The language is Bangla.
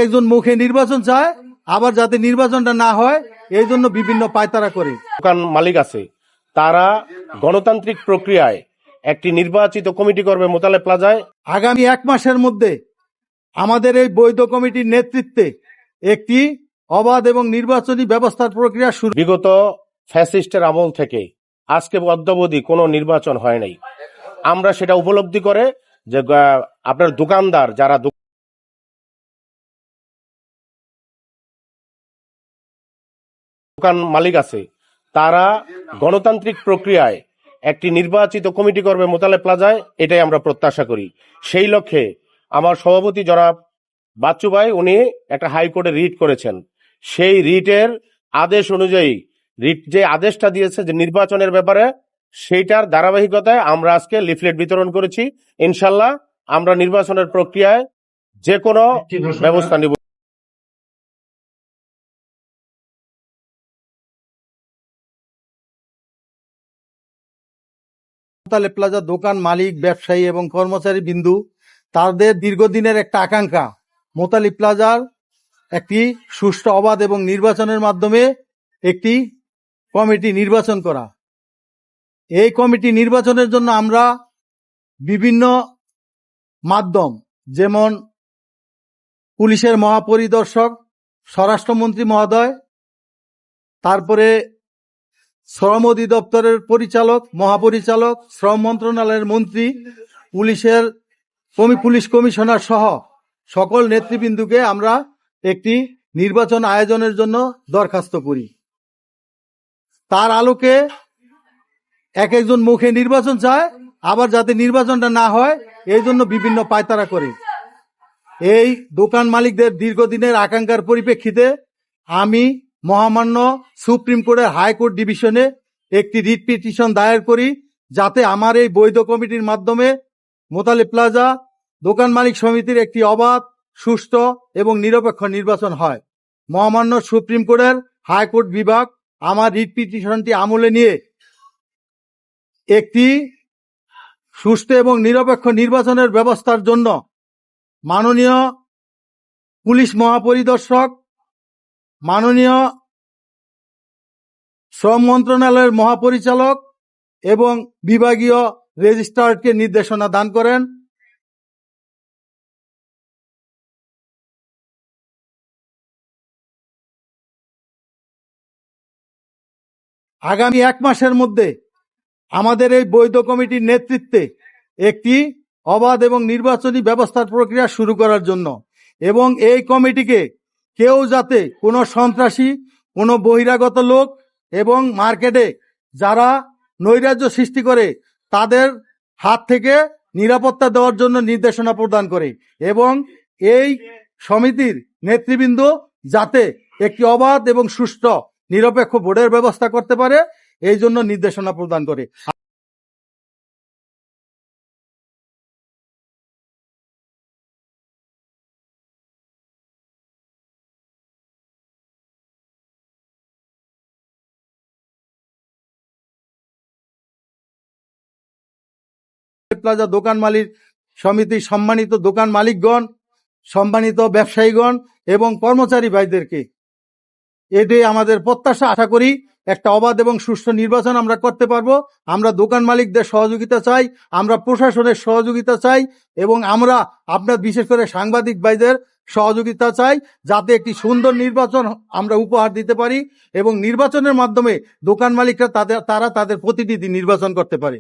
একজন মুখে নির্বাচন চায়, আবার যাতে নির্বাচনটা না হয় এই জন্য বিভিন্ন পায়তারা করে। দোকান মালিক আছে, তারা গণতান্ত্রিক প্রক্রিয়ায় একটি নির্বাচিত কমিটি করবে মোতালেব প্লাজায়। আগামী 1 মাসের মধ্যে আমাদের এই বৈধ কমিটির নেতৃত্বে একটি অবাধ এবং নির্বাচনী ব্যবস্থার প্রক্রিয়া শুরু। বিগত ফ্যাসিস্টের আমল থেকে আজকে অদ্যাবধি কোনো নির্বাচন হয় নাই। আমরা সেটা উপলব্ধি করে যে আপনার দোকানদার যারা দোকান মালিক আছে, তারা গণতান্ত্রিক প্রক্রিয়ায় একটি নির্বাচিত কমিটি করবে মোতালেব প্লাজায়, এটাই আমরা প্রত্যাশা করি। সেই লক্ষ্যে আমার সভাপতি জনাব বাচ্চু ভাই উনি একটা হাইকোর্টে রিট করেছেন। সেই রিটের আদেশ অনুযায়ী রিট যে আদেশটা দিয়েছে যে নির্বাচনের ব্যাপারে, সেইটার ধারাবাহিকতায় আমরা আজকে লিফলেট বিতরণ করেছি। ইনশাল্লাহ আমরা নির্বাচনের প্রক্রিয়ায় যে কোনো ব্যবস্থা নিব। মোতালেব প্লাজা দোকান মালিক, ব্যবসায়ী এবং কর্মচারী বিন্দু তাদের দীর্ঘদিনের একটা আকাঙ্ক্ষা মোতালেব প্লাজার একটি সুষ্ঠু, অবাধ এবং নির্বাচনের মাধ্যমে একটি কমিটি নির্বাচন করা। এই কমিটি নির্বাচনের জন্য আমরা বিভিন্ন মাধ্যম, যেমন পুলিশের মহাপরিদর্শক, স্বরাষ্ট্রমন্ত্রী মহোদয়, তারপরে শ্রম অধিদপ্তরের পরিচালক, মহাপরিচালক, শ্রম মন্ত্রণালয়ের মন্ত্রী, পুলিশ কমিশনার সহ সকল নেতৃবৃন্দকে আমরা একটি নির্বাচন আয়োজনের জন্য দরখাস্ত করি। তার আলোকে একজন মুখে নির্বাচন চায়, আবার যাতে নির্বাচনটা না হয় এই জন্য বিভিন্ন পায়তারা করে। এই দোকান মালিকদের দীর্ঘদিনের আকাঙ্ক্ষার পরিপ্রেক্ষিতে আমি মহামান্য সুপ্রিম কোর্টের হাইকোর্ট ডিভিশনে একটি রিট পিটিশন দায়ের করি, যাতে আমার এই বৈধ কমিটির মাধ্যমে মোতালেব প্লাজা দোকান মালিক সমিতির একটি অবাধ, সুষ্ঠু এবং নিরপেক্ষ নির্বাচন হয়। মহামান্য সুপ্রিম কোর্টের হাইকোর্ট বিভাগ আমার রিট পিটিশনটি আমলে নিয়ে একটি সুষ্ঠু এবং নিরপেক্ষ নির্বাচনের ব্যবস্থার জন্য মাননীয় পুলিশ মহাপরিদর্শক, মাননীয় শ্রম মন্ত্রণালয়ের মহাপরিচালক এবং বিভাগীয় রেজিস্ট্রারকে নির্দেশনা দান করেন। আগামী 1 মাসের মধ্যে আমাদের এই বৈধ কমিটির নেতৃত্বে একটি অবাধ এবং নির্বাচনী ব্যবস্থার প্রক্রিয়া শুরু করার জন্য, এবং এই কমিটিকে কেউ যাতে কোনো সন্ত্রাসী, কোনো বহিরাগত লোক এবং মার্কেটে যারা নৈরাজ্য সৃষ্টি করে তাদের হাত থেকে নিরাপত্তা দেওয়ার জন্য নির্দেশনা প্রদান করে, এবং এই সমিতির নেতৃবৃন্দ যাতে একটি অবাধ এবং সুষ্ঠু নিরপেক্ষ ভোটের ব্যবস্থা করতে পারে এই জন্য নির্দেশনা প্রদান করে। প্লাজা দোকান মালিক সমিতির সম্মানিত দোকান মালিকগণ, সম্মানিত ব্যবসায়ীগণ এবং কর্মচারী ভাইদেরকে এটাই আমাদের প্রত্যাশা। আশা করি একটা অবাধ এবং সুষ্ঠু নির্বাচন আমরা করতে পারবো। আমরা দোকান মালিকদের সহযোগিতা চাই, আমরা প্রশাসনের সহযোগিতা চাই, এবং আমরা আপনার বিশেষ করে সাংবাদিক ভাইদের সহযোগিতা চাই, যাতে একটি সুন্দর নির্বাচন আমরা উপহার দিতে পারি এবং নির্বাচনের মাধ্যমে দোকান মালিকরা তারা তাদের প্রতিনিধি নির্বাচন করতে পারে।